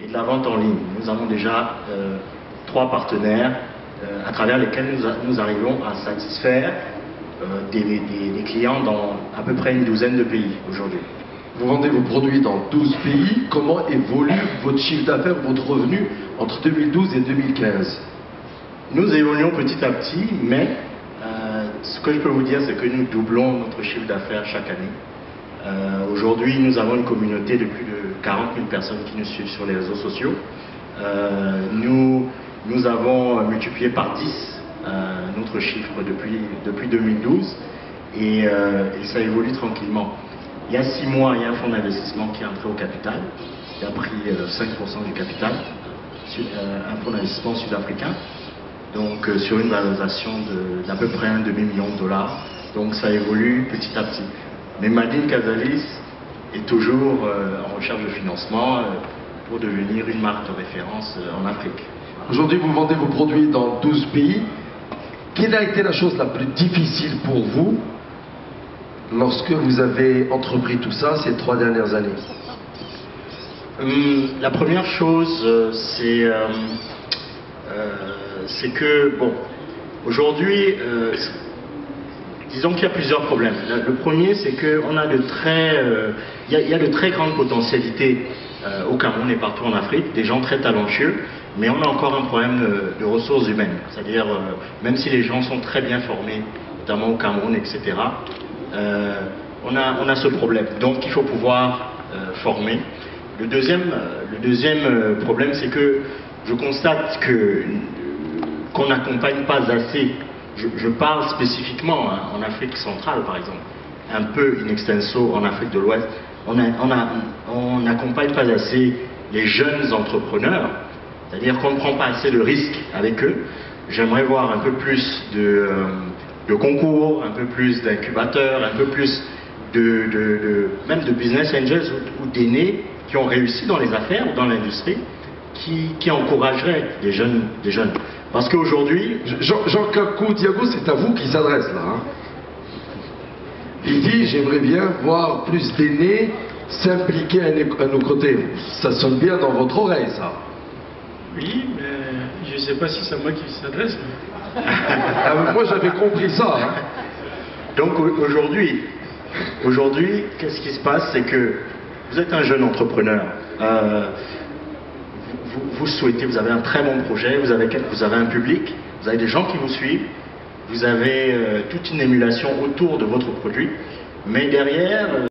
et de la vente en ligne. Nous avons déjà 3 partenaires à travers lesquels nous arrivons à satisfaire des clients dans à peu près une douzaine de pays aujourd'hui. Vous vendez vos produits dans 12 pays. Comment évolue votre chiffre d'affaires, votre revenu entre 2012 et 2015? Nous évoluons petit à petit, mais ce que je peux vous dire, c'est que nous doublons notre chiffre d'affaires chaque année. Aujourd'hui, nous avons une communauté de plus de 40 000 personnes qui nous suivent sur les réseaux sociaux. Nous avons multiplié par 10 notre chiffre depuis 2012 et ça évolue tranquillement. Il y a 6 mois, il y a un fonds d'investissement qui est entré au capital. Il a pris 5% du capital, un fonds d'investissement sud-africain, donc sur une valorisation d'à peu près $1,5 million. Donc ça évolue petit à petit. Mais Madine Casalis est toujours en recherche de financement pour devenir une marque de référence en Afrique. Aujourd'hui, vous vendez vos produits dans 12 pays. Quelle a été la chose la plus difficile pour vous lorsque vous avez entrepris tout ça ces 3 dernières années? La première chose, c'est que, bon, aujourd'hui, disons qu'il y a plusieurs problèmes. Le premier, c'est qu'on a il y a de très grandes potentialités au Cameroun et partout en Afrique, des gens très talentueux, mais on a encore un problème de ressources humaines. C'est-à-dire, même si les gens sont très bien formés, notamment au Cameroun, etc., on a ce problème. Donc il faut pouvoir former. Le deuxième problème, c'est que je constate qu'on n'accompagne pas assez. Je parle spécifiquement en Afrique centrale, par exemple, un peu in extenso en Afrique de l'Ouest. On n'accompagne pas assez les jeunes entrepreneurs, c'est-à-dire qu'on ne prend pas assez de risques avec eux. J'aimerais voir un peu plus de concours, un peu plus d'incubateurs, un peu plus même de business angels ou d'aînés qui ont réussi dans les affaires ou dans l'industrie, qui encourageraient des jeunes. Parce qu'aujourd'hui... Jean-Kakou Diago, c'est à vous qu'il s'adresse là. Hein. Il dit, j'aimerais bien voir plus d'aînés s'impliquer à nos côtés. Ça sonne bien dans votre oreille, ça. Oui, mais je ne sais pas si c'est à moi qui s'adresse. Mais... moi, j'avais compris ça. Hein. Donc aujourd'hui, qu'est-ce qui se passe? C'est que vous êtes un jeune entrepreneur. Vous souhaitez, vous avez un très bon projet, vous avez un public, vous avez des gens qui vous suivent, vous avez toute une émulation autour de votre produit, mais derrière...